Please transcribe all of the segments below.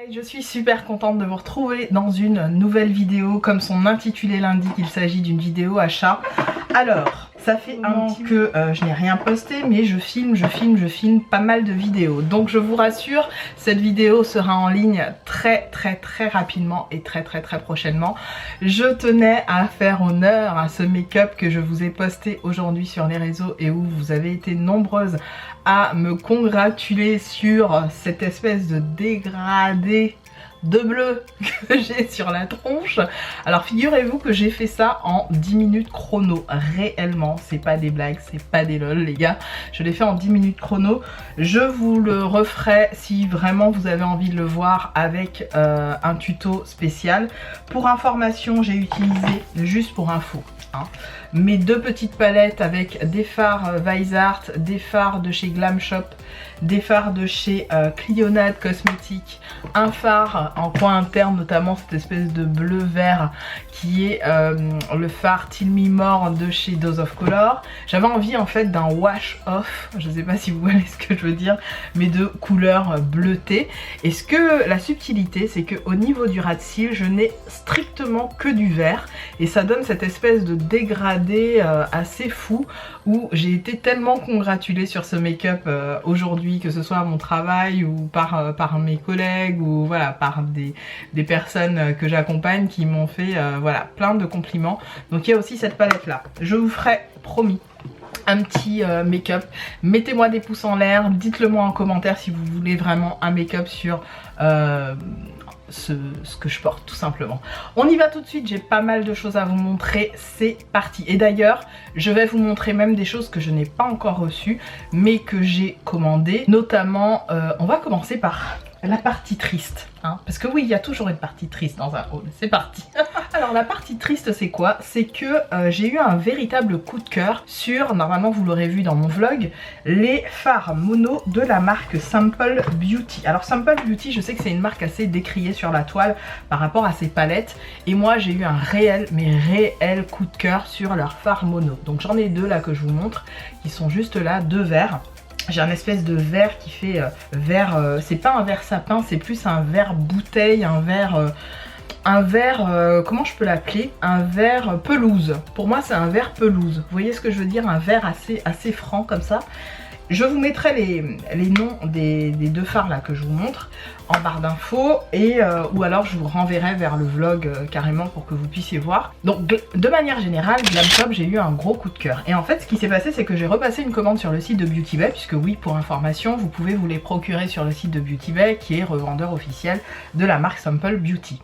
Je suis super contente de vous retrouver dans une nouvelle vidéo. Comme son intitulé l'indique, il s'agit d'une vidéo achat. Alors, ça fait un petit que je n'ai rien posté, mais je filme pas mal de vidéos. Donc je vous rassure, cette vidéo sera en ligne très rapidement et très prochainement. Je tenais à faire honneur à ce make-up que je vous ai posté aujourd'hui sur les réseaux et où vous avez été nombreuses à me congratuler sur cette espèce de dégradé de bleu que j'ai sur la tronche. Alors figurez-vous que j'ai fait ça en 10 minutes chrono, réellement, c'est pas des blagues, c'est pas des lol les gars, je l'ai fait en 10 minutes chrono. Je vous le referai si vraiment vous avez envie de le voir avec un tuto spécial. Pour information, j'ai utilisé, juste pour info, mes deux petites palettes avec des fards Weissart, des fards de chez Glam Shop, des fards de chez Clionade Cosmétiques, un phare en coin interne, notamment cette espèce de bleu vert qui est le phare Till Me More de chez Dose of Color. J'avais envie en fait d'un wash off, je sais pas si vous voyez ce que je veux dire, mais de couleur bleutée. Et ce que la subtilité, c'est que au niveau du ras de cils, je n'ai strictement que du vert et ça donne cette espèce de dégradé assez fou où j'ai été tellement congratulée sur ce make-up aujourd'hui, que ce soit à mon travail ou par mes collègues ou voilà, par des personnes que j'accompagne qui m'ont fait voilà, plein de compliments. Donc il y a aussi cette palette là. Je vous ferai, promis, un petit make-up. Mettez-moi des pouces en l'air, dites-le moi en commentaire si vous voulez vraiment un make-up sur ce que je porte tout simplement. On y va tout de suite, j'ai pas mal de choses à vous montrer, c'est parti. Et d'ailleurs, je vais vous montrer même des choses que je n'ai pas encore reçues, mais que j'ai commandées. Notamment, on va commencer par la partie triste, parce que oui, il y a toujours une partie triste dans un haul, c'est parti. Alors la partie triste c'est quoi? C'est que j'ai eu un véritable coup de cœur sur, normalement vous l'aurez vu dans mon vlog, les fards mono de la marque Simple Beauty. Alors Simple Beauty, je sais que c'est une marque assez décriée sur la toile par rapport à ses palettes, et moi j'ai eu un réel coup de cœur sur leurs fards mono. Donc j'en ai deux là que je vous montre, qui sont juste là, deux verres. J'ai un espèce de verre qui fait vert, c'est pas un verre sapin, c'est plus un verre bouteille, un verre, comment je peux l'appeler? Un verre pelouse. Pour moi c'est un verre pelouse. Vous voyez ce que je veux dire? Un verre assez franc comme ça. Je vous mettrai les noms des deux fards là que je vous montre en barre d'infos et ou alors je vous renverrai vers le vlog carrément pour que vous puissiez voir. Donc de manière générale, Glam Shop, j'ai eu un gros coup de cœur. Et en fait ce qui s'est passé, c'est que j'ai repassé une commande sur le site de Beauty Bay, puisque oui, pour information, vous pouvez vous les procurer sur le site de Beauty Bay qui est revendeur officiel de la marque Simple Beauty.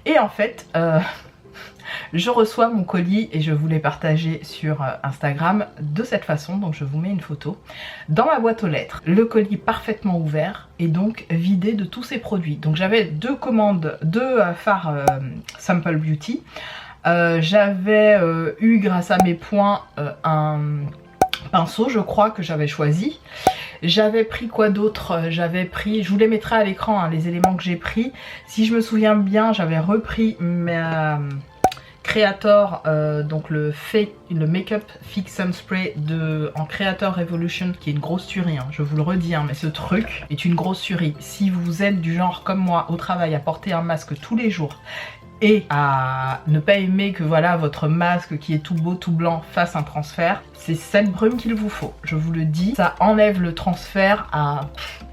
Et en fait je reçois mon colis et je vous l'ai partagé sur Instagram de cette façon, donc je vous mets une photo. Dans ma boîte aux lettres, le colis parfaitement ouvert et donc vidé de tous ses produits. Donc j'avais deux commandes, deux fards Simple Beauty. J'avais eu grâce à mes points un pinceau, je crois, que j'avais choisi. J'avais pris quoi d'autre? J'avais pris, je vous les mettrai à l'écran les éléments que j'ai pris. Si je me souviens bien, j'avais repris ma Creator, donc le Make-up Fix and Spray en Creator Revolution, qui est une grosse tuerie, je vous le redis, mais ce truc est une grosse tuerie. Si vous êtes du genre comme moi au travail à porter un masque tous les jours et à ne pas aimer que voilà votre masque qui est tout beau tout blanc fasse un transfert, c'est cette brume qu'il vous faut, je vous le dis. Ça enlève le transfert à,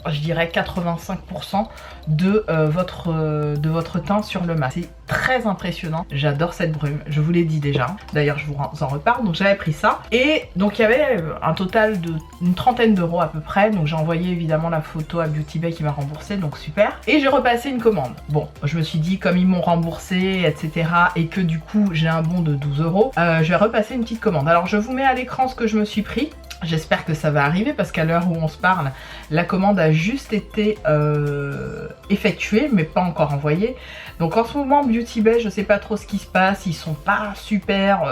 je dirais, 85% de votre teint sur le masque. C'est très impressionnant, j'adore cette brume, je vous l'ai dit déjà, d'ailleurs je vous en reparle. Donc j'avais pris ça et donc il y avait un total d'une trentaine d'euros à peu près. Donc j'ai envoyé évidemment la photo à Beauty Bay qui m'a remboursé, donc super. Et j'ai repassé une commande. Bon, je me suis dit, comme ils m'ont remboursé etc, et que du coup j'ai un bon de 12 euros, je vais repasser une petite commande. Alors je vous mets à l'écran ce que je me suis pris. J'espère que ça va arriver parce qu'à l'heure où on se parle, la commande a juste été effectuée mais pas encore envoyée. Donc en ce moment Beauty Bay, je sais pas trop ce qui se passe, ils sont pas super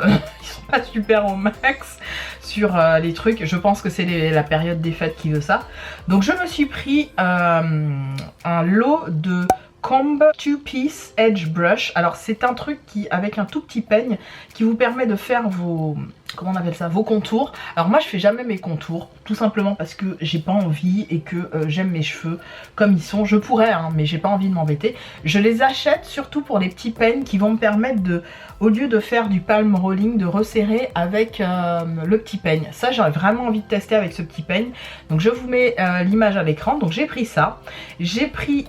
au max sur les trucs. Je pense que c'est la période des fêtes qui veut ça. Donc je me suis pris un lot de Comb 2-piece Edge Brush. Alors c'est un truc qui, avec un tout petit peigne, qui vous permet de faire vos... comment on appelle ça, vos contours. Alors moi je fais jamais mes contours, tout simplement parce que j'ai pas envie et que j'aime mes cheveux comme ils sont. Je pourrais hein, mais j'ai pas envie de m'embêter. Je les achète surtout pour les petits peignes qui vont me permettre de, au lieu de faire du palm rolling, de resserrer avec le petit peigne. Ça j'aurais vraiment envie de tester avec ce petit peigne. Donc je vous mets l'image à l'écran. Donc j'ai pris ça, j'ai pris...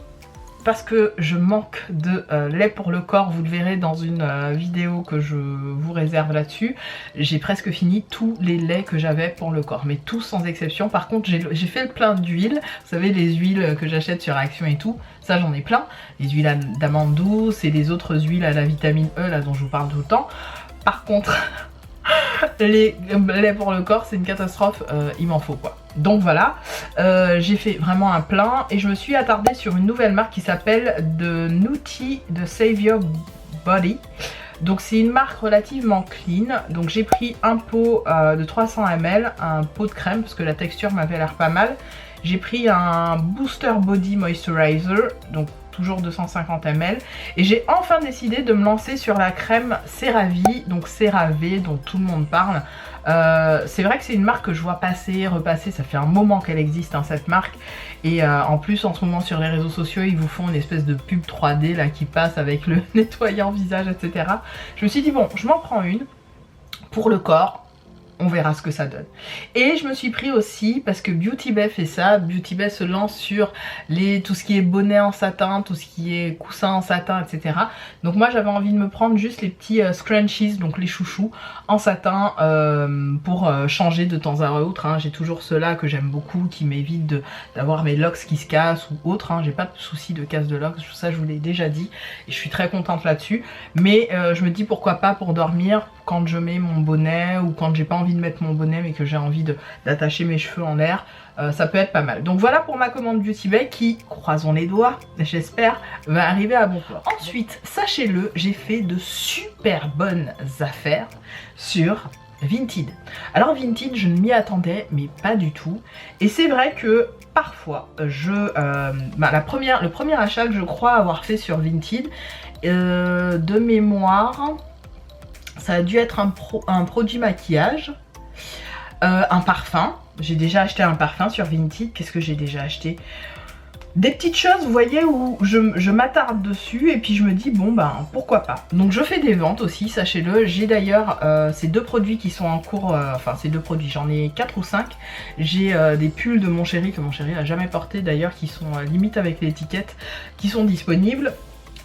parce que je manque de lait pour le corps, vous le verrez dans une vidéo que je vous réserve là-dessus. J'ai presque fini tous les laits que j'avais pour le corps, mais tous sans exception. Par contre j'ai fait le plein d'huile, vous savez les huiles que j'achète sur Action et tout, ça j'en ai plein. Les huiles d'amandes douces et les autres huiles à la vitamine E là dont je vous parle tout le temps. Par contre les laits pour le corps c'est une catastrophe, il m'en faut quoi. Donc voilà, j'ai fait vraiment un plein et je me suis attardée sur une nouvelle marque qui s'appelle The Nutty de Save Your Body. Donc c'est une marque relativement clean. Donc j'ai pris un pot de 300 ml, un pot de crème parce que la texture m'avait l'air pas mal. J'ai pris un Booster Body Moisturizer, donc toujours 250 ml. Et j'ai enfin décidé de me lancer sur la crème CeraVe, donc CeraVe dont tout le monde parle. C'est vrai que c'est une marque que je vois passer, repasser, ça fait un moment qu'elle existe hein, cette marque. Et en plus en ce moment sur les réseaux sociaux ils vous font une espèce de pub 3D là qui passe avec le nettoyant visage etc. Je me suis dit bon je m'en prends une pour le corps. On verra ce que ça donne. Et je me suis pris aussi, parce que Beauty Bay fait ça, Beauty Bay se lance sur tout ce qui est bonnet en satin, tout ce qui est coussin en satin, etc. Donc moi j'avais envie de me prendre juste les petits scrunchies, donc les chouchous, en satin pour changer de temps à autre. Hein. J'ai toujours ceux-là que j'aime beaucoup, qui m'évitent d'avoir mes locks qui se cassent ou autre. Hein. J'ai pas de souci de casse de locks, ça je vous l'ai déjà dit. Et je suis très contente là-dessus. Mais je me dis pourquoi pas pour dormir, quand je mets mon bonnet ou quand j'ai pas envie de mettre mon bonnet mais que j'ai envie d'attacher mes cheveux en l'air, ça peut être pas mal. Donc voilà pour ma commande Beauty Bay qui, croisons les doigts, j'espère, va arriver à bon port. Ensuite, sachez-le, j'ai fait de super bonnes affaires sur Vinted. Alors Vinted, je ne m'y attendais mais pas du tout. Et c'est vrai que parfois, le premier achat que je crois avoir fait sur Vinted, de mémoire... ça a dû être un produit maquillage, un parfum. J'ai déjà acheté un parfum sur Vinted. Qu'est-ce que j'ai déjà acheté? Des petites choses, vous voyez, où je m'attarde dessus et puis je me dis bon ben pourquoi pas. Donc je fais des ventes aussi, sachez-le. J'ai d'ailleurs ces deux produits qui sont en cours, enfin ces deux produits, j'en ai 4 ou 5. J'ai des pulls de mon chéri que mon chéri a jamais porté d'ailleurs, qui sont limite avec l'étiquette, qui sont disponibles.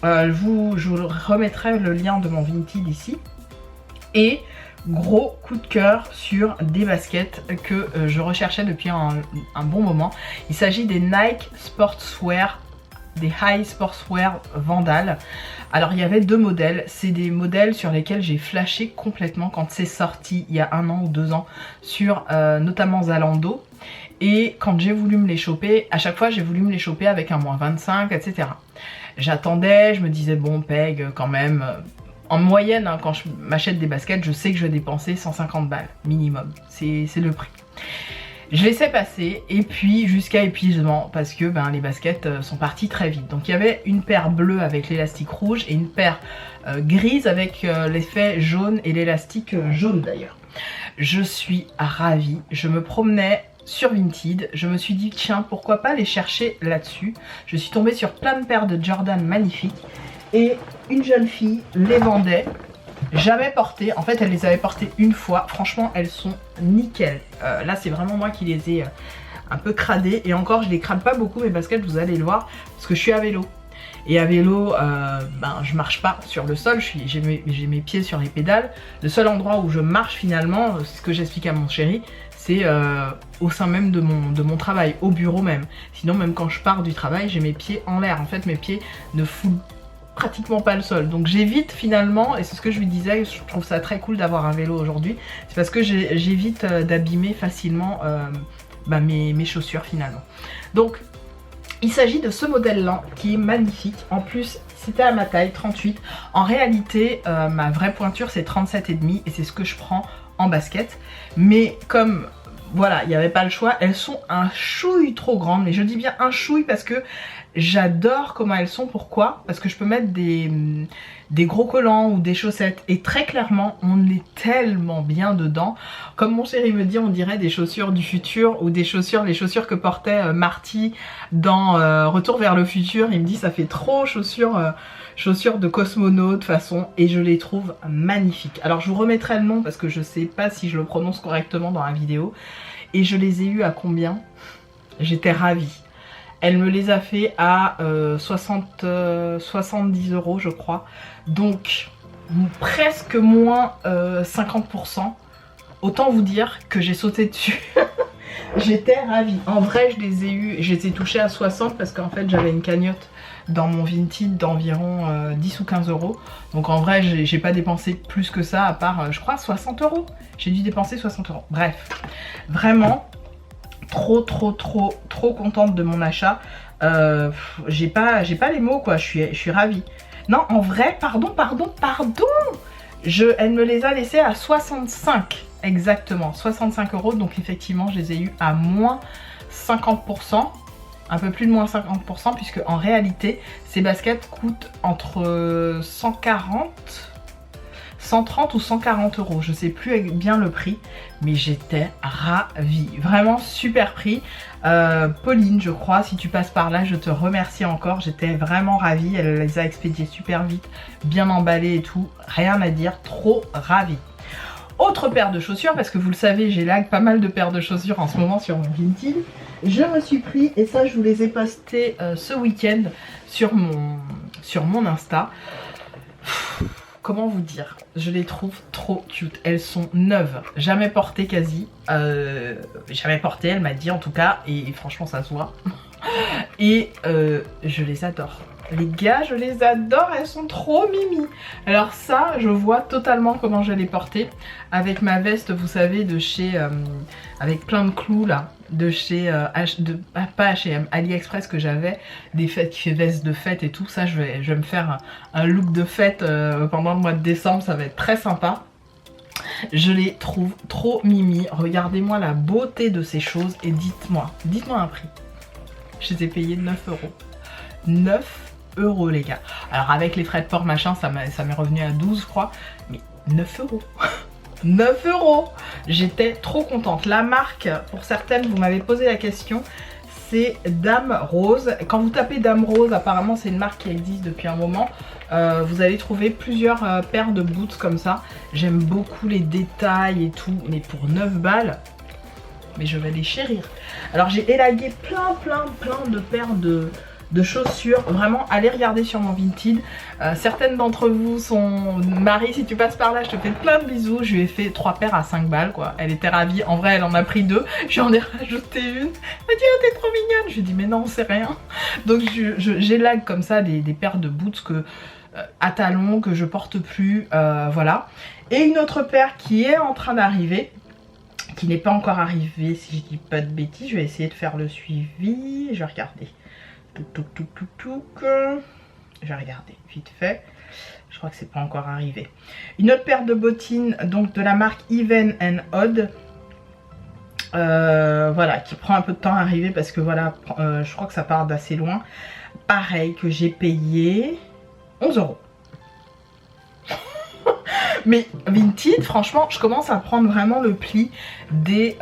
Je vous remettrai le lien de mon Vinted ici. Et gros coup de cœur sur des baskets que je recherchais depuis un bon moment. Il s'agit des Nike Sportswear, des High Sportswear Vandal. Alors il y avait deux modèles, c'est des modèles sur lesquels j'ai flashé complètement quand c'est sorti il y a 1 an ou 2 ans sur notamment Zalando. Et quand j'ai voulu me les choper, à chaque fois j'ai voulu me les choper avec un -25 etc. J'attendais, je me disais bon Peg quand même... En moyenne, hein, quand je m'achète des baskets, je sais que je vais dépenser 150 balles minimum. C'est le prix. Je laissais passer et puis jusqu'à épuisement parce que ben, les baskets sont parties très vite. Donc il y avait une paire bleue avec l'élastique rouge et une paire grise avec l'effet jaune et l'élastique jaune d'ailleurs. Je suis ravie. Je me promenais sur Vinted, je me suis dit tiens pourquoi pas les chercher là-dessus. Je suis tombée sur plein de paires de Jordan magnifiques. Et une jeune fille les vendait, jamais portées. En fait, elle les avait portées une fois. Franchement, elles sont nickel. Là, c'est vraiment moi qui les ai un peu cradées. Et encore, je les crade pas beaucoup mes baskets, vous allez le voir, parce que je suis à vélo. Et à vélo, je marche pas sur le sol, j'ai mes pieds sur les pédales. Le seul endroit où je marche finalement, c'est ce que j'explique à mon chéri, c'est au sein même de mon travail, au bureau même. Sinon, même quand je pars du travail, j'ai mes pieds en l'air. En fait, mes pieds ne foulent pratiquement pas le sol, donc j'évite finalement, et c'est ce que je lui disais, je trouve ça très cool d'avoir un vélo aujourd'hui, c'est parce que j'évite d'abîmer facilement mes chaussures finalement. Donc il s'agit de ce modèle là qui est magnifique. En plus c'était à ma taille 38, en réalité ma vraie pointure c'est 37,5 et c'est ce que je prends en basket, mais comme voilà, il n'y avait pas le choix, elles sont un chouille trop grandes, mais je dis bien un chouille parce que J'adore comment elles sont. Pourquoi? Parce que je peux mettre des gros collants ou des chaussettes. Et très clairement, on est tellement bien dedans. Comme mon chéri me dit, on dirait des chaussures du futur ou des chaussures, les chaussures que portait Marty dans Retour vers le futur. Il me dit ça fait trop chaussures de cosmonaute façon, et je les trouve magnifiques. Alors je vous remettrai le nom parce que je sais pas si je le prononce correctement dans la vidéo. Et je les ai eues à combien? J'étais ravie. Elle me les a fait à 70 € je crois. Donc presque moins 50%. Autant vous dire que j'ai sauté dessus. J'étais ravie. En vrai je les ai eues, je les ai touchées à 60 parce qu'en fait j'avais une cagnotte dans mon Vinted d'environ 10 ou 15 €. Donc en vrai j'ai pas dépensé plus que ça à part je crois 60 €. J'ai dû dépenser 60 €. Bref, vraiment trop contente de mon achat. J'ai pas les mots quoi, je suis ravie. Non en vrai, pardon. Elle me les a laissés à 65, exactement, 65 €. Donc effectivement je les ai eu à moins 50%. Un peu plus de moins 50% puisque en réalité ces baskets coûtent entre 130 ou 140 €, je sais plus bien le prix, mais j'étais ravie, vraiment super prix. Pauline je crois, si tu passes par là je te remercie encore, j'étais vraiment ravie, elle les a expédiées super vite, bien emballées et tout, rien à dire, trop ravie. Autre paire de chaussures, parce que vous le savez j'ai pas mal de paires de chaussures en ce moment sur mon Vinted. Je me suis pris, et ça je vous les ai postés ce week-end sur mon Insta. Comment vous dire, je les trouve trop cute, elles sont neuves, jamais portées quasi, jamais portées elle m'a dit en tout cas, et franchement ça se voit. Et je les adore. Les gars, je les adore, elles sont trop mimi. Alors ça, je vois totalement comment je vais les porter. Avec ma veste, vous savez, de chez... avec plein de clous là, de chez... pas H&M, AliExpress que j'avais. Des fêtes qui fait veste de fête et tout. Ça, je vais me faire un look de fête pendant le mois de décembre. Ça va être très sympa. Je les trouve trop mimi. Regardez-moi la beauté de ces choses et dites-moi un prix. Je les ai payés 9 €. 9 € les gars. Alors avec les frais de port machin ça m'est revenu à 12 je crois, mais 9 €. 9 €. J'étais trop contente. La marque, pour certaines vous m'avez posé la question, c'est Dame Rose. Quand vous tapez Dame Rose, apparemment c'est une marque qui existe depuis un moment. Vous allez trouver plusieurs paires de boots comme ça. J'aime beaucoup les détails et tout, mais pour 9 balles, mais je vais les chérir. Alors j'ai élagué plein de paires de chaussures, vraiment allez regarder sur mon Vinted. Certaines d'entre vous sont... Marie, si tu passes par là je te fais plein de bisous. Je lui ai fait 3 paires à 5 balles quoi, elle était ravie, en vrai elle en a pris 2, j'en ai rajouté une, elle m'a dit oh t'es trop mignonne, je lui ai dit mais non c'est rien. Donc j'élague comme ça des paires de boots à talons que je porte plus, voilà. Et une autre paire qui est en train d'arriver, qui n'est pas encore arrivée si je dis pas de bêtises, je vais essayer de faire le suivi, je vais regarder. Je vais regarder vite fait. Je crois que c'est pas encore arrivé. Une autre paire de bottines donc de la marque Even and Odd. Voilà, qui prend un peu de temps à arriver parce que voilà, je crois que ça part d'assez loin. Pareil que j'ai payé 11 €. Mais Vinted, franchement, je commence à prendre vraiment le pli des,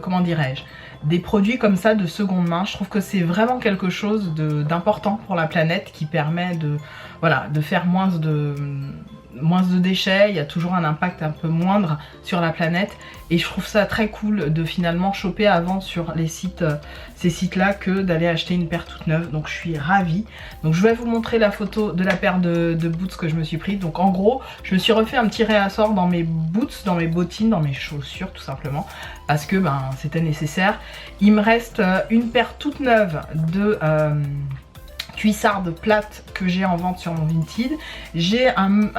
comment dirais-je, des produits comme ça de seconde main. Je trouve que c'est vraiment quelque chose d'important pour la planète qui permet de, voilà, de faire moins de déchets. Il y a toujours un impact un peu moindre sur la planète et je trouve ça très cool de finalement choper avant sur les sites, ces sites là, que d'aller acheter une paire toute neuve. Donc je suis ravie. Donc je vais vous montrer la photo de la paire de boots que je me suis pris. Donc en gros je me suis refait un petit réassort dans mes boots, dans mes bottines, dans mes chaussures tout simplement, parce que ben c'était nécessaire. Il me reste une paire toute neuve de cuissarde plate que j'ai en vente sur mon Vinted. J'ai un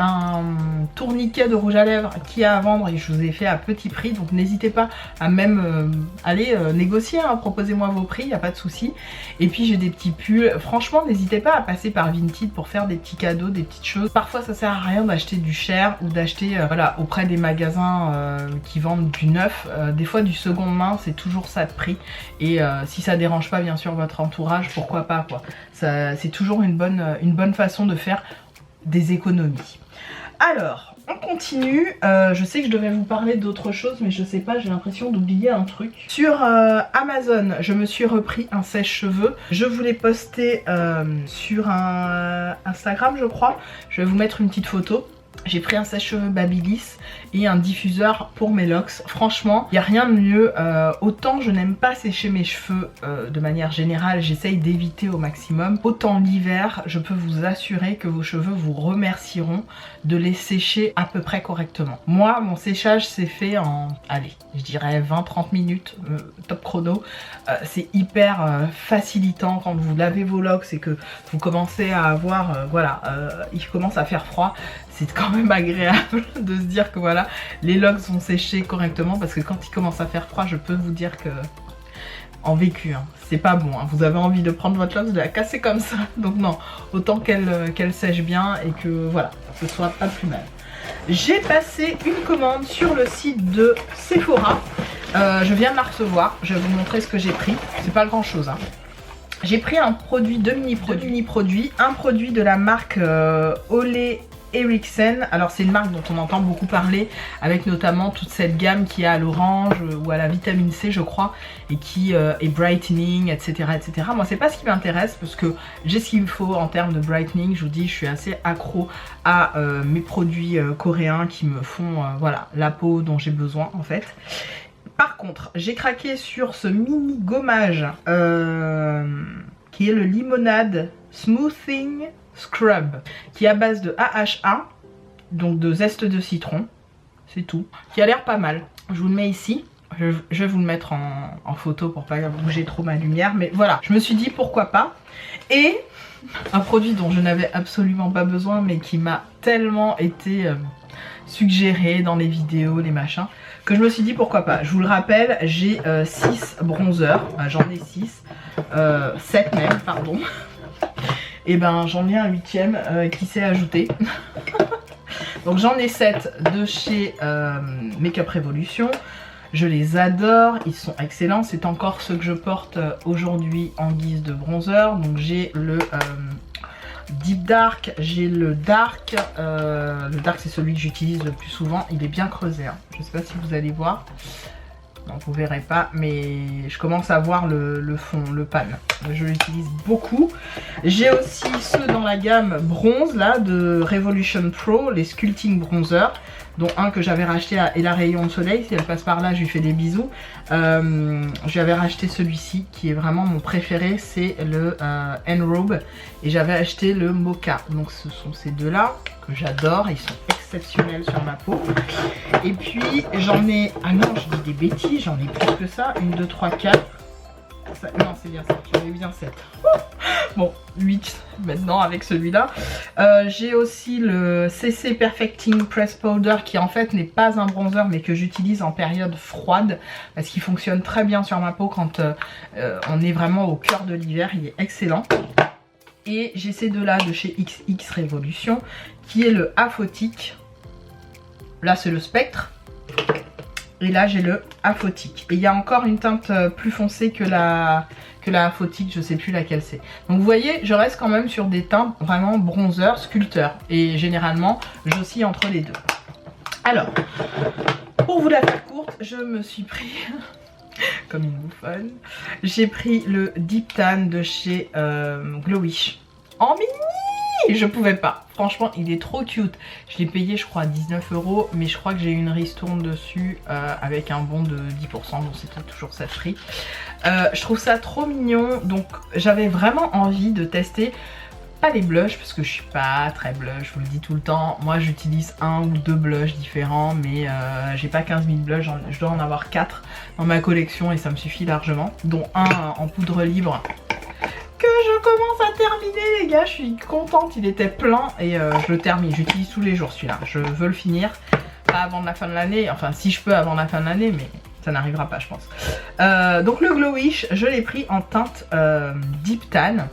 tourniquet de rouge à lèvres qui est à vendre et je vous ai fait à petit prix, donc n'hésitez pas à même aller négocier, hein, proposez-moi vos prix, il n'y a pas de souci. Et puis j'ai des petits pulls, franchement n'hésitez pas à passer par Vinted pour faire des petits cadeaux, des petites choses. Parfois ça sert à rien d'acheter du cher ou d'acheter voilà, auprès des magasins qui vendent du neuf, des fois du seconde main c'est toujours ça de prix. Et si ça dérange pas bien sûr votre entourage, pourquoi pas quoi. C'est toujours une bonne façon de faire des économies. Alors, on continue. Je sais que je devais vous parler d'autre chose, mais je sais pas, j'ai l'impression d'oublier un truc. Sur Amazon, je me suis repris un sèche-cheveux. Je voulais poster sur Instagram, je crois. Je vais vous mettre une petite photo. J'ai pris un sèche-cheveux Babyliss et un diffuseur pour mes locks. Franchement, il n'y a rien de mieux. Autant je n'aime pas sécher mes cheveux de manière générale, j'essaye d'éviter au maximum. Autant l'hiver, je peux vous assurer que vos cheveux vous remercieront de les sécher à peu près correctement. Moi, mon séchage s'est fait en, allez, je dirais 20-30 minutes, top chrono. C'est hyper facilitant quand vous lavez vos locks et que vous commencez à avoir, voilà, il commence à faire froid. C'est quand même agréable de se dire que voilà, les locks sont séchés correctement, parce que quand il commence à faire froid, je peux vous dire que en vécu, hein, c'est pas bon, hein. Vous avez envie de prendre votre lock, de la casser comme ça, donc non, autant qu'elle sèche bien et que voilà, ce soit pas plus mal. J'ai passé une commande sur le site de Sephora, je viens de la recevoir, je vais vous montrer ce que j'ai pris, c'est pas grand chose, hein. J'ai pris un produit, deux mini-produits, un produit de la marque Ole Henriksen. Alors c'est une marque dont on entend beaucoup parler, avec notamment toute cette gamme qui est à l'orange ou à la vitamine C je crois, et qui est brightening, etc. etc. Moi c'est pas ce qui m'intéresse, parce que j'ai ce qu'il me faut en termes de brightening. Je vous dis, je suis assez accro à mes produits coréens qui me font voilà, la peau dont j'ai besoin en fait. Par contre, j'ai craqué sur ce mini gommage qui est le Limonade Smoothing Scrub, qui est à base de AHA, donc de zeste de citron, c'est tout, qui a l'air pas mal. Je vous le mets ici, je vais vous le mettre en photo pour pas bouger trop ma lumière, mais voilà, je me suis dit pourquoi pas. Et un produit dont je n'avais absolument pas besoin, mais qui m'a tellement été suggéré dans les vidéos, les machins, que je me suis dit pourquoi pas. Je vous le rappelle, j'ai 6 bronzers, j'en ai 6, 7 même, pardon. Et ben j'en ai un 8e qui s'est ajouté. Donc j'en ai 7 de chez Makeup Revolution. Je les adore, ils sont excellents. C'est encore ceux que je porte aujourd'hui en guise de bronzer. Donc j'ai le Deep Dark, j'ai le Dark. Le Dark c'est celui que j'utilise le plus souvent. Il est bien creusé, hein. Je sais pas si vous allez voir. Non, vous verrez pas, mais je commence à voir le fond, le pan. Je l'utilise beaucoup. J'ai aussi ceux dans la gamme bronze là de Revolution Pro, les Sculpting Bronzer, dont un que j'avais racheté à Ella Rayon de Soleil. Si elle passe par là, je lui fais des bisous. J'avais racheté celui-ci qui est vraiment mon préféré, c'est le Enrobe, et j'avais acheté le Mocha. Donc ce sont ces deux là que j'adore, ils sont exceptionnels sur ma peau. Et puis j'en ai, ah non je dis des bêtises, j'en ai plus que ça, 1, 2, 3, 4, non c'est bien 7, j'en ai bien 7. Bon, 8 maintenant avec celui-là. J'ai aussi le CC Perfecting Press Powder, qui en fait n'est pas un bronzer mais que j'utilise en période froide, parce qu'il fonctionne très bien sur ma peau quand on est vraiment au cœur de l'hiver, il est excellent. Et j'ai ces deux là de chez XX Revolution, qui est le Aphotique. Là c'est le Spectre. Et là j'ai le Aphotique. Et il y a encore une teinte plus foncée que la Aphotique, je sais plus laquelle c'est. Donc vous voyez, je reste quand même sur des teintes vraiment bronzer, sculpteur. Et généralement, j'oscille entre les deux. Alors, pour vous la faire courte, je me suis pris... comme une bouffonne. J'ai pris le Deep Tan de chez Glowish. En mini! Je pouvais pas. Franchement, il est trop cute. Je l'ai payé, je crois, 19 €. Mais je crois que j'ai eu une ristourne dessus avec un bon de 10%. Donc c'était toujours ça prix. Je trouve ça trop mignon. Donc j'avais vraiment envie de tester... pas les blushs, parce que je suis pas très blush, je vous le dis tout le temps. Moi j'utilise 1 ou 2 blushs différents, mais j'ai pas 15 000 blushs, je dois en avoir 4 dans ma collection et ça me suffit largement. Dont un en poudre libre que je commence à terminé les gars, je suis contente, il était plein et je le termine, j'utilise tous les jours celui-là, je veux le finir, pas avant la fin de l'année, enfin si je peux avant la fin de l'année mais ça n'arrivera pas je pense. Donc le Glowish, je l'ai pris en teinte Deep Tan,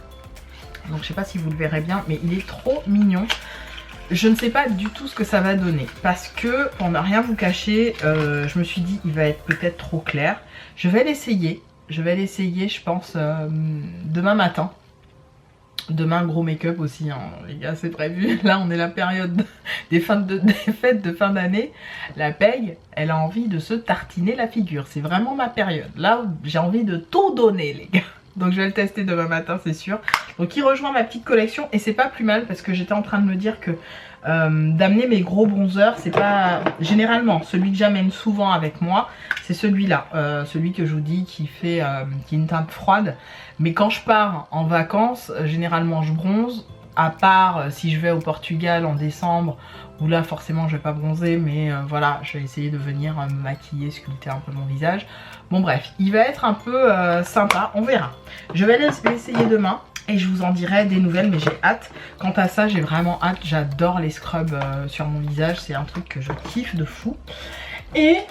donc je sais pas si vous le verrez bien mais il est trop mignon. Je ne sais pas du tout ce que ça va donner parce que pour ne rien vous cacher, je me suis dit il va être peut-être trop clair. Je vais l'essayer, je pense demain matin. Demain gros make-up aussi hein, les gars c'est prévu. Là on est la période des fêtes de fin d'année. La Peg elle a envie de se tartiner la figure, c'est vraiment ma période. Là j'ai envie de tout donner les gars. Donc je vais le tester demain matin c'est sûr. Donc il rejoint ma petite collection et c'est pas plus mal parce que j'étais en train de me dire que d'amener mes gros bronzers c'est pas... Généralement celui que j'amène souvent avec moi c'est celui-là. Celui que je vous dis qui est une teinte froide. Mais quand je pars en vacances généralement je bronze. À part si je vais au Portugal en décembre où là forcément je vais pas bronzer mais voilà je vais essayer de venir me maquiller, sculpter un peu mon visage. Bon bref, il va être un peu sympa, on verra. Je vais l'essayer demain et je vous en dirai des nouvelles mais j'ai hâte. Quant à ça j'ai vraiment hâte, j'adore les scrubs sur mon visage, c'est un truc que je kiffe de fou. Et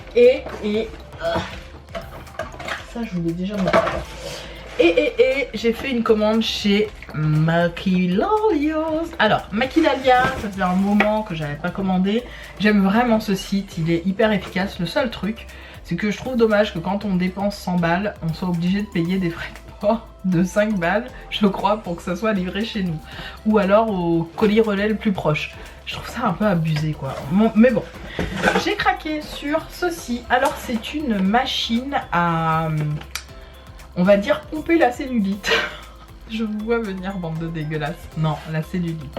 ça je vous l'ai déjà montré. Et j'ai fait une commande chez Maquilalios. Alors Maquilalia, ça faisait un moment que j'avais pas commandé. J'aime vraiment ce site, il est hyper efficace. Le seul truc, c'est que je trouve dommage que quand on dépense 100 balles, on soit obligé de payer des frais de port de 5 balles, je crois, pour que ça soit livré chez nous. Ou alors au colis relais le plus proche. Je trouve ça un peu abusé quoi. Mais bon, j'ai craqué sur ceci. Alors c'est une machine à... on va dire pomper la cellulite. Je vous vois venir, bande de dégueulasses. Non, la cellulite.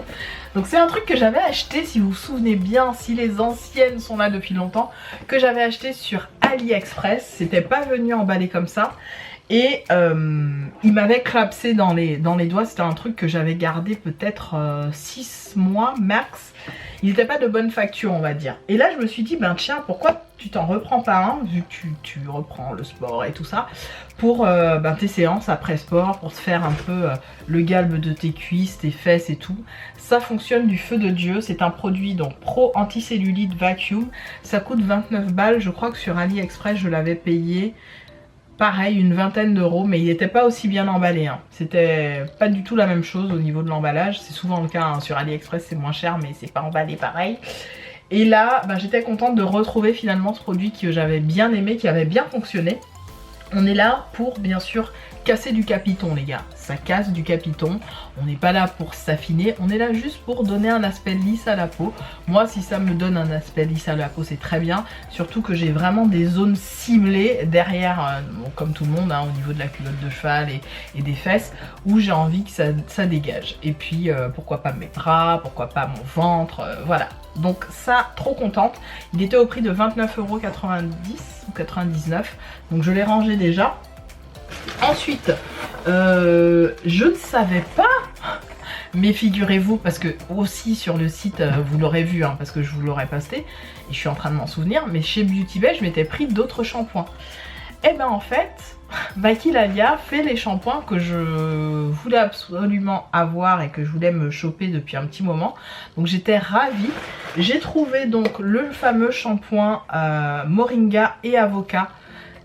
Donc c'est un truc que j'avais acheté, si vous vous souvenez bien, si les anciennes sont là depuis longtemps, que j'avais acheté sur AliExpress. C'était pas venu emballé comme ça. Et il m'avait clapsé dans les doigts. C'était un truc que j'avais gardé peut-être 6 mois max. Il n'était pas de bonne facture on va dire. Et là je me suis dit ben tiens pourquoi tu t'en reprends pas un vu que tu reprends le sport et tout ça pour tes séances après sport, pour se faire un peu le galbe de tes cuisses, tes fesses et tout. Ça fonctionne du feu de Dieu. C'est un produit donc Pro Anti-Cellulite Vacuum. Ça coûte 29 balles. Je crois que sur AliExpress je l'avais payé pareil une vingtaine d'euros, mais il n'était pas aussi bien emballé hein. C'était pas du tout la même chose au niveau de l'emballage. C'est souvent le cas hein. Sur AliExpress c'est moins cher mais c'est pas emballé pareil. Et là j'étais contente de retrouver finalement ce produit que j'avais bien aimé, qui avait bien fonctionné. On est là pour bien sûr casser du capiton les gars, ça casse du capiton. On n'est pas là pour s'affiner, on est là juste pour donner un aspect lisse à la peau. Moi si ça me donne un aspect lisse à la peau c'est très bien. Surtout que j'ai vraiment des zones ciblées derrière, bon, comme tout le monde hein, au niveau de la culotte de cheval et des fesses, où j'ai envie que ça dégage. Et puis pourquoi pas mes bras, pourquoi pas mon ventre, voilà. Donc ça, trop contente. Il était au prix de 29,90 € ou 99. Donc je l'ai rangé déjà. Ensuite, je ne savais pas, mais figurez-vous, parce que aussi sur le site, vous l'aurez vu, hein, parce que je vous l'aurais posté, et je suis en train de m'en souvenir, mais chez Beauty Bay, je m'étais pris d'autres shampoings. Et ben en fait, Maquilalia fait les shampoings que je voulais absolument avoir et que je voulais me choper depuis un petit moment. Donc j'étais ravie. J'ai trouvé donc le fameux shampoing Moringa et Avocat.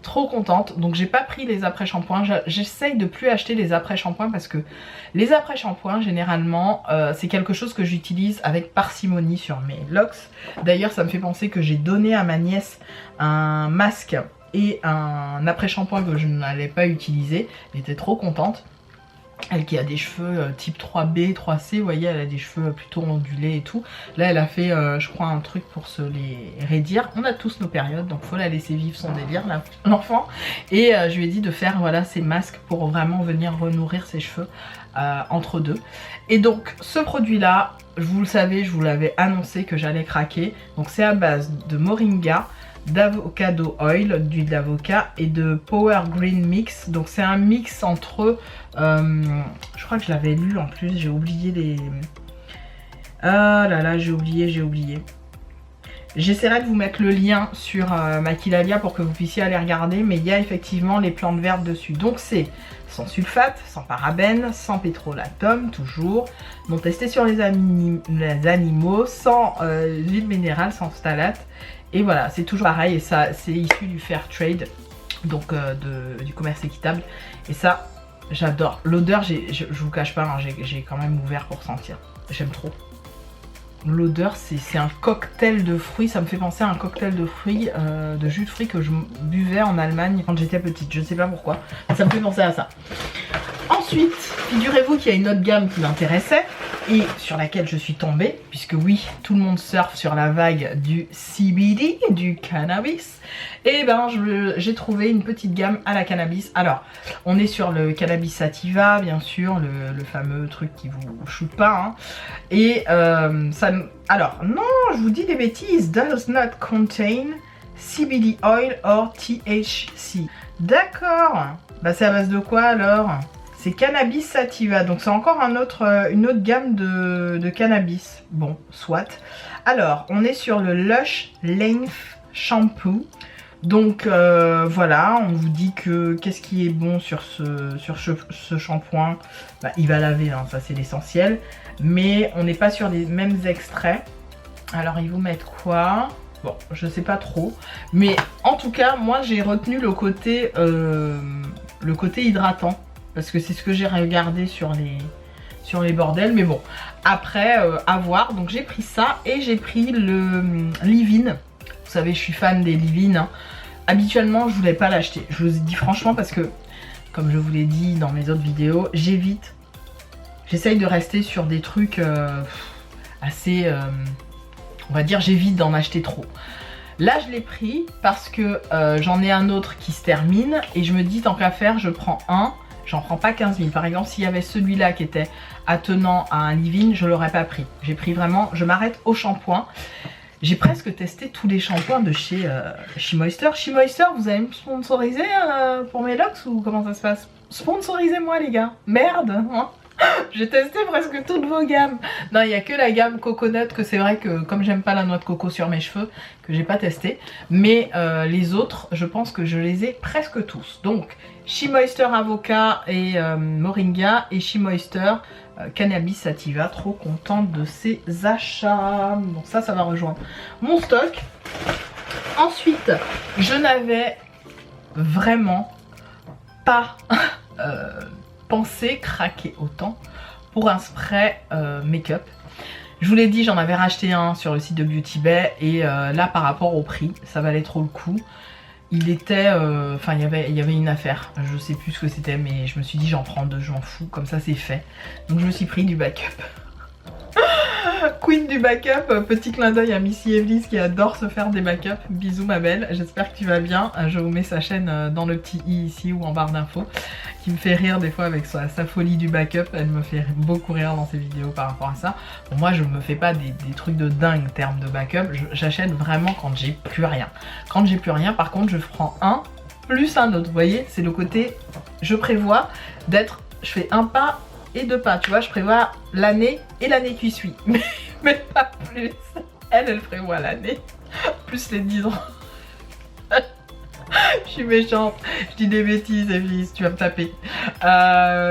Trop contente. Donc j'ai pas pris les après-shampoings. J'essaye de plus acheter les après-shampoings parce que les après-shampoings généralement c'est quelque chose que j'utilise avec parcimonie sur mes locks. D'ailleurs ça me fait penser que j'ai donné à ma nièce un masque et un après-shampoing que je n'allais pas utiliser. Elle était trop contente. Elle qui a des cheveux type 3B, 3C, vous voyez, elle a des cheveux plutôt ondulés et tout. Là, elle a fait, je crois, un truc pour se les raidir. On a tous nos périodes, donc faut la laisser vivre son délire, l'enfant. Et je lui ai dit de faire, voilà, ces masques pour vraiment venir renourrir ses cheveux entre deux. Et donc, ce produit-là, vous le savez, je vous l'avais annoncé que j'allais craquer. Donc, c'est à base de Moringa, d'avocado oil, d'huile d'avocat et de Power Green Mix. Donc c'est un mix entre je crois que je l'avais lu en plus, j'ai oublié les... Ah là là, j'ai oublié. J'essaierai de vous mettre le lien sur Maquilavia pour que vous puissiez aller regarder, mais il y a effectivement les plantes vertes dessus. Donc c'est sans sulfate, sans parabènes, sans pétrolatum, toujours, non testé sur les animaux, sans huile minérale, sans phtalates. Et voilà, c'est toujours pareil, et ça c'est issu du fair trade, donc du commerce équitable. Et ça, j'adore. L'odeur, je vous cache pas, hein, j'ai quand même ouvert pour sentir. J'aime trop. L'odeur, c'est un cocktail de fruits, ça me fait penser à un cocktail de fruits, de jus de fruits que je buvais en Allemagne quand j'étais petite. Je ne sais pas pourquoi, mais ça me fait penser à ça. Ensuite, figurez-vous qu'il y a une autre gamme qui m'intéressait et sur laquelle je suis tombée, puisque oui, tout le monde surfe sur la vague du CBD, du cannabis. Et ben, j'ai trouvé une petite gamme à la cannabis. Alors, on est sur le cannabis sativa, bien sûr, le fameux truc qui vous shoot pas. Hein. Et alors, non, je vous dis des bêtises. Does not contain CBD oil or THC. D'accord. Bah, c'est à base de quoi alors? C'est cannabis sativa, donc c'est encore une autre gamme de cannabis. Bon, soit. Alors, on est sur le Lush Length Shampoo. Donc voilà, on vous dit que qu'est-ce qui est bon sur ce shampoing. Bah, il va laver, hein, ça c'est l'essentiel. Mais on n'est pas sur les mêmes extraits. Alors ils vous mettent quoi? Bon, je sais pas trop. Mais en tout cas, moi j'ai retenu le côté hydratant. Parce que c'est ce que j'ai regardé sur les bordels. Mais bon, après, à voir. Donc j'ai pris ça et j'ai pris le Livin. Vous savez, je suis fan des Livin. Hein. Habituellement, je voulais pas l'acheter. Je vous ai dit franchement parce que, comme je vous l'ai dit dans mes autres vidéos, j'évite. J'essaye de rester sur des trucs assez... on va dire, j'évite d'en acheter trop. Là, je l'ai pris parce que j'en ai un autre qui se termine. Et je me dis, tant qu'à faire, je prends un. J'en prends pas 15 000. Par exemple, s'il y avait celui-là qui était attenant à un Livin, je l'aurais pas pris. J'ai pris vraiment, je m'arrête au shampoing. J'ai presque testé tous les shampoings de chez SheMoisture. SheMoisture, vous allez me sponsoriser pour mes locks ou comment ça se passe? Sponsorisez-moi les gars. Merde, hein. J'ai testé presque toutes vos gammes. Non, il n'y a que la gamme coconut que c'est vrai que comme j'aime pas la noix de coco sur mes cheveux, que j'ai pas testé. Mais les autres, je pense que je les ai presque tous. Donc, SheMoisture Avocat et Moringa et SheMoisture Cannabis Sativa. Trop contente de ces achats. Bon, ça va rejoindre mon stock. Ensuite, je n'avais vraiment pas... pensé craquer autant pour un spray make-up. Je vous l'ai dit, j'en avais racheté un sur le site de Beauty Bay et là par rapport au prix, ça valait trop le coup. Il était, enfin il y avait une affaire, je sais plus ce que c'était mais je me suis dit j'en prends deux, je m'en fous, comme ça c'est fait. Donc je me suis pris du backup. Queen du backup, petit clin d'œil à Missy Evely's qui adore se faire des backups. Bisous ma belle, j'espère que tu vas bien. Je vous mets sa chaîne dans le petit i ici ou en barre d'infos, qui me fait rire des fois avec sa folie du backup. Elle me fait beaucoup rire dans ses vidéos par rapport à ça. Bon, moi je me fais pas des trucs de dingue en termes de backup, j'achète vraiment quand j'ai plus rien. Quand j'ai plus rien par contre je prends un plus un autre, vous voyez, c'est le côté je prévois d'être, je fais un pas et deux pas, tu vois, je prévois l'année et l'année qui suit, mais pas plus. Elle prévoit l'année, plus les 10 ans. Je suis méchante, je dis des bêtises, Evely's, tu vas me taper.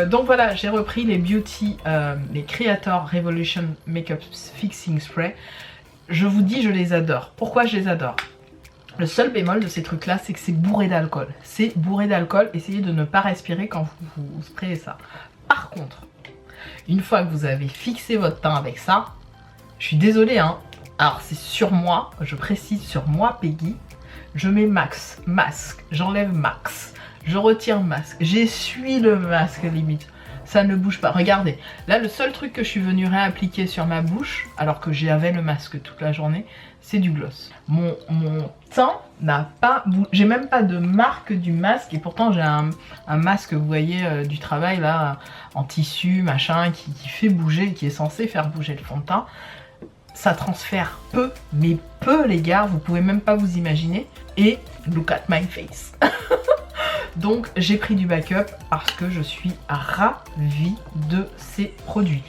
Donc voilà, j'ai repris les Beauty, les Creator Revolution Makeup Fixing Spray. Je vous dis, je les adore. Pourquoi je les adore? Le seul bémol de ces trucs là, c'est que c'est bourré d'alcool. C'est bourré d'alcool, essayez de ne pas respirer quand vous sprayez ça. Par contre, une fois que vous avez fixé votre teint avec ça, je suis désolée hein, alors c'est sur moi, je précise sur moi Peggy, je mets max, masque, j'enlève max, je retire masque, j'essuie le masque limite, ça ne bouge pas. Regardez, là le seul truc que je suis venue réappliquer sur ma bouche, alors que j'avais le masque toute la journée, c'est du gloss. Mon teint n'a pas bougé, j'ai même pas de marque du masque et pourtant j'ai un masque, vous voyez, du travail là, en tissu, machin, qui fait bouger, qui est censé faire bouger le fond de teint. Ça transfère peu, mais peu les gars, vous pouvez même pas vous imaginer. Et look at my face. Donc j'ai pris du backup parce que je suis ravie de ces produits.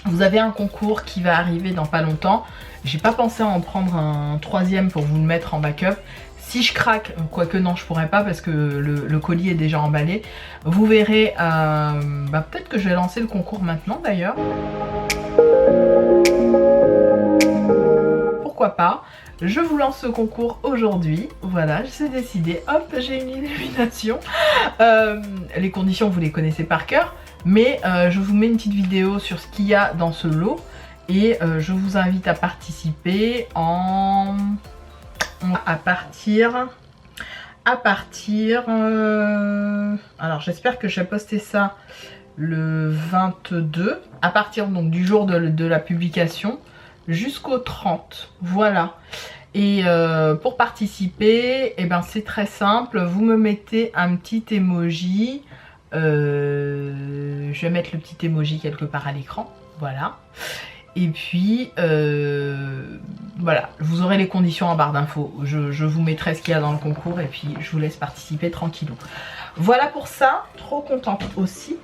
Vous avez un concours qui va arriver dans pas longtemps. J'ai pas pensé à en prendre un troisième pour vous le mettre en backup. Si je craque, quoique non je pourrais pas parce que le colis est déjà emballé. Vous verrez, peut-être que je vais lancer le concours maintenant d'ailleurs. Pourquoi pas? Je vous lance ce concours aujourd'hui. Voilà, c'est décidé. Hop, j'ai une illumination. Les conditions, vous les connaissez par cœur. Mais je vous mets une petite vidéo sur ce qu'il y a dans ce lot. Et je vous invite à participer à partir alors j'espère que je vais poster ça le 22 à partir donc du jour de la publication jusqu'au 30, voilà. Et pour participer, eh ben, c'est très simple, vous me mettez un petit emoji, je vais mettre le petit emoji quelque part à l'écran, voilà. Et puis, voilà, vous aurez les conditions en barre d'infos. Je vous mettrai ce qu'il y a dans le concours et puis je vous laisse participer tranquillou. Voilà pour ça, trop contente aussi.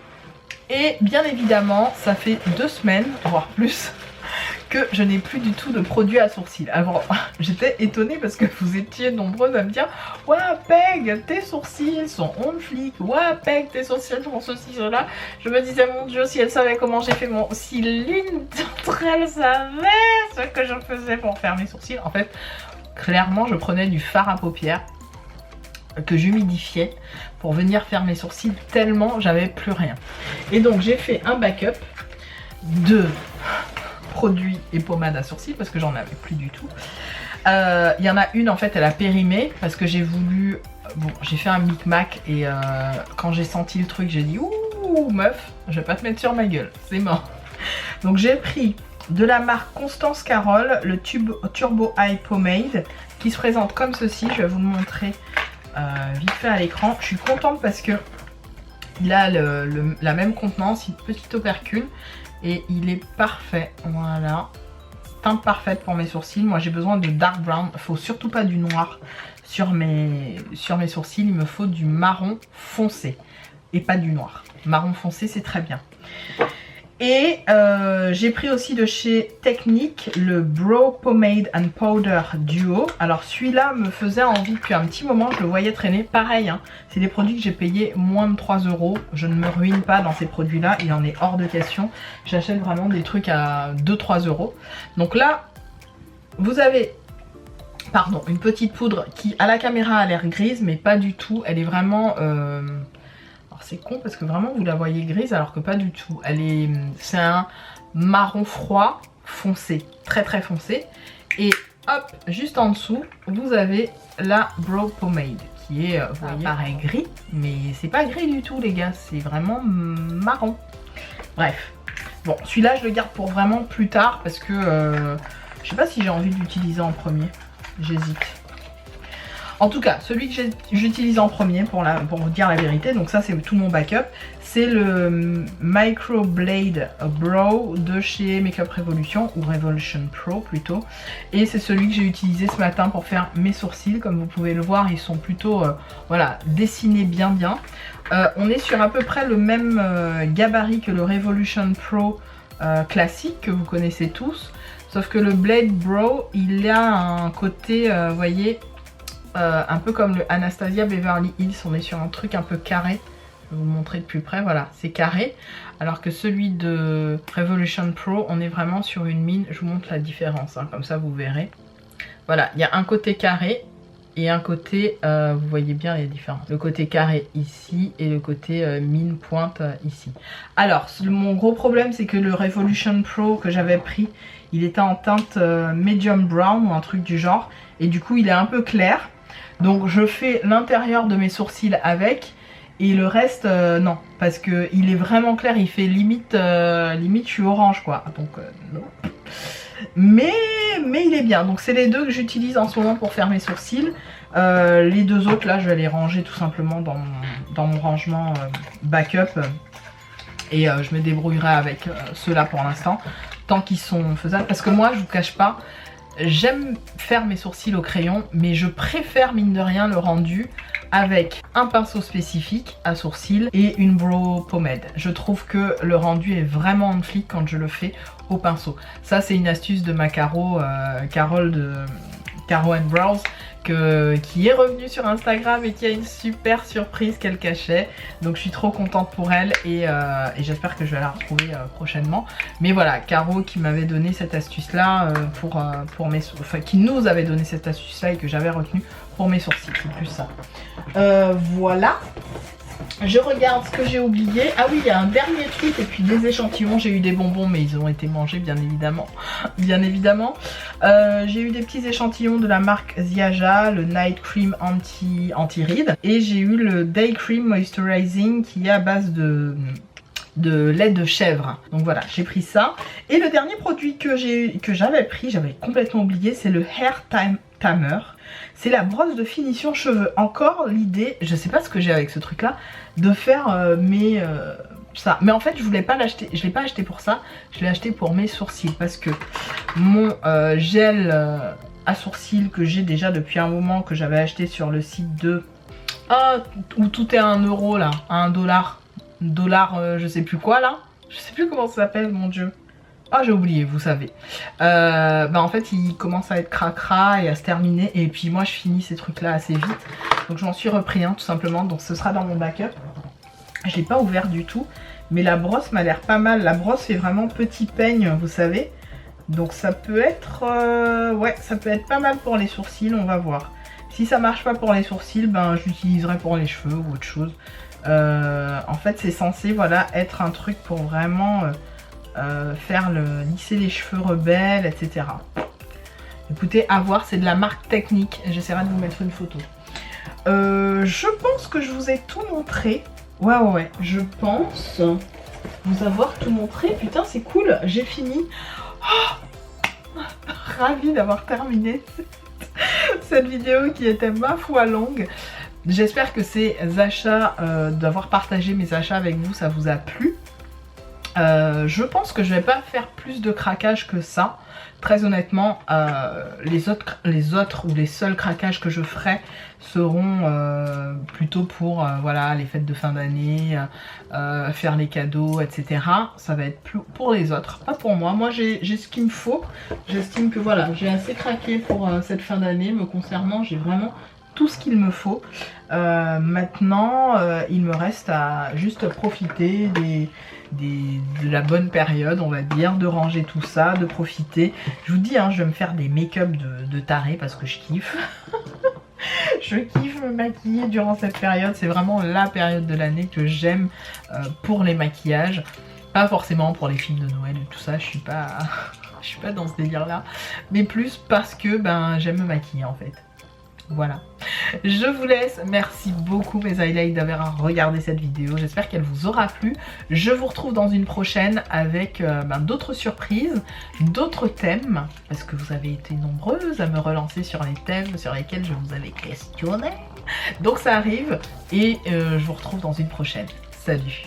Et bien évidemment, ça fait 2 semaines, voire plus, que je n'ai plus du tout de produit à sourcils. Alors, j'étais étonnée parce que vous étiez nombreuses à me dire « Ouais, Peg, tes sourcils sont on flic. Ouais, Peg, tes sourcils sont ceci, cela. » Je me disais « Mon Dieu, si elle savait comment j'ai fait mon... Si l'une d'entre elles savait ce que je faisais pour faire mes sourcils. » En fait, clairement, je prenais du fard à paupières que j'humidifiais pour venir faire mes sourcils tellement j'avais plus rien. Et donc, j'ai fait un backup de... produits et pommades à sourcils parce que j'en avais plus du tout. Il y en a une en fait, elle a périmé parce que j'ai voulu... Bon, j'ai fait un micmac et quand j'ai senti le truc, j'ai dit ouh meuf, je vais pas te mettre sur ma gueule, c'est mort. Donc j'ai pris de la marque Constance Carole, le Turbo Eye Pomade qui se présente comme ceci. Je vais vous le montrer vite fait à l'écran. Je suis contente parce que il a la même contenance, une petite opercule. Et il est parfait, voilà, teinte parfaite pour mes sourcils. Moi j'ai besoin de dark brown, il faut surtout pas du noir sur mes sourcils, il me faut du marron foncé et pas du noir. Marron foncé c'est très bien. Et j'ai pris aussi de chez Technique le Brow Pomade and Powder Duo. Alors celui-là me faisait envie depuis un petit moment, je le voyais traîner. Pareil, hein, c'est des produits que j'ai payés moins de 3 €. Je ne me ruine pas dans ces produits-là, il en est hors de question. J'achète vraiment des trucs à 2-3 €. Donc là, vous avez... Pardon, une petite poudre qui à la caméra a l'air grise, mais pas du tout. Elle est vraiment... c'est con parce que vraiment vous la voyez grise alors que pas du tout. C'est un marron froid foncé, très très foncé. Et hop, juste en dessous, vous avez la Brow Pomade qui est, vous voyez, pareil gris, mais c'est pas gris du tout les gars, c'est vraiment marron. Bref, bon, celui-là je le garde pour vraiment plus tard parce que je sais pas si j'ai envie de l'utiliser en premier, j'hésite. En tout cas, celui que j'utilise en premier pour vous dire la vérité, donc ça c'est tout mon backup, c'est le Microblade Brow de chez Makeup Revolution, ou Revolution Pro plutôt. Et c'est celui que j'ai utilisé ce matin pour faire mes sourcils. Comme vous pouvez le voir, ils sont plutôt voilà, dessinés bien. On est sur à peu près le même gabarit que le Revolution Pro classique que vous connaissez tous. Sauf que le Blade Brow, il a un côté, vous voyez... un peu comme le Anastasia Beverly Hills, on est sur un truc un peu carré. Je vais vous montrer de plus près, voilà, c'est carré. Alors que celui de Revolution Pro, on est vraiment sur une mine. Je vous montre la différence, hein, comme ça vous verrez. Voilà, il y a un côté carré et un côté, vous voyez bien les différences. Le côté carré ici et le côté mine pointe ici. Alors, mon gros problème, c'est que le Revolution Pro que j'avais pris, il était en teinte medium brown ou un truc du genre. Et du coup, il est un peu clair. Donc je fais l'intérieur de mes sourcils avec et le reste non, parce que il est vraiment clair, il fait limite limite je suis orange quoi. Donc non. Mais il est bien. Donc c'est les deux que j'utilise en ce moment pour faire mes sourcils. Les deux autres là, je vais les ranger tout simplement dans mon rangement backup et je me débrouillerai avec ceux-là pour l'instant tant qu'ils sont faisables. Parce que moi, je vous cache pas. j'aime faire mes sourcils au crayon, mais je préfère mine de rien le rendu avec un pinceau spécifique à sourcils et une brow pomade. Je trouve que le rendu est vraiment en flic quand je le fais au pinceau. Ça c'est une astuce de ma Carole de Caro & Brows qui est revenue sur Instagram et qui a une super surprise qu'elle cachait. Donc je suis trop contente pour elle et j'espère que je vais la retrouver prochainement. Mais voilà, Caro qui m'avait donné cette astuce là qui nous avait donné cette astuce là et que j'avais retenue pour mes sourcils, c'est plus ça. Voilà. Je regarde ce que j'ai oublié. Ah oui, il y a un dernier truc et puis des échantillons. J'ai eu des bonbons mais ils ont été mangés bien évidemment. Bien évidemment. J'ai eu des petits échantillons de la marque Ziaja, le Night Cream Anti-Rides. Et j'ai eu le Day Cream Moisturizing qui est à base de lait de chèvre. Donc voilà, j'ai pris ça. Et le dernier produit que j'avais pris, j'avais complètement oublié, c'est le Hair Tamer. C'est la brosse de finition cheveux. Encore l'idée, je sais pas ce que j'ai avec ce truc là, de faire ça. Mais en fait je voulais pas l'acheter, je l'ai pas acheté pour ça, je l'ai acheté pour mes sourcils. Parce que mon gel à sourcils que j'ai déjà depuis un moment, que j'avais acheté sur le site de... Ah, où tout est à 1 euro là, à 1 dollar. Je sais plus quoi là. Je sais plus comment ça s'appelle, mon dieu. Ah, j'ai oublié, vous savez. En fait, il commence à être cracra et à se terminer. Et puis moi, je finis ces trucs-là assez vite. Donc j'en suis repris un, tout simplement. Donc ce sera dans mon backup. Je l'ai pas ouvert du tout. Mais la brosse m'a l'air pas mal. La brosse fait vraiment petit peigne, vous savez. Donc ça peut être... ouais, ça peut être pas mal pour les sourcils, on va voir. Si ça marche pas pour les sourcils, ben j'utiliserai pour les cheveux ou autre chose. En fait, c'est censé, voilà, être un truc pour vraiment... faire lisser les cheveux rebelles, etc. Écoutez, à voir, c'est de la marque Technique. J'essaierai de vous mettre une photo. Je pense que je vous ai tout montré. Ouais, je pense vous avoir tout montré. Putain, c'est cool, j'ai fini. Oh, ravie d'avoir terminé cette vidéo qui était ma foi longue. J'espère que ces achats, d'avoir partagé mes achats avec vous, ça vous a plu. Je pense que je vais pas faire plus de craquage que ça. Très honnêtement, les autres ou les seuls craquages que je ferai seront plutôt pour voilà, les fêtes de fin d'année, faire les cadeaux, etc. Ça va être plus pour les autres, pas pour moi. Moi j'ai ce qu'il me faut. J'estime que voilà, j'ai assez craqué pour cette fin d'année. Me concernant, j'ai vraiment tout ce qu'il me faut. Maintenant, il me reste à juste profiter de la bonne période, on va dire, de ranger tout ça, de profiter. Je vous dis, hein, je vais me faire des make-up de taré parce que je kiffe. Je kiffe me maquiller durant cette période. C'est vraiment la période de l'année que j'aime pour les maquillages. Pas forcément pour les films de Noël et tout ça, je suis pas dans ce délire là. Mais plus parce que ben, j'aime me maquiller en fait. Voilà, je vous laisse. Merci beaucoup mes highlights d'avoir regardé cette vidéo. J'espère qu'elle vous aura plu. Je vous retrouve dans une prochaine avec d'autres surprises, d'autres thèmes. Parce que vous avez été nombreuses à me relancer sur les thèmes sur lesquels je vous avais questionné. Donc ça arrive et je vous retrouve dans une prochaine. Salut!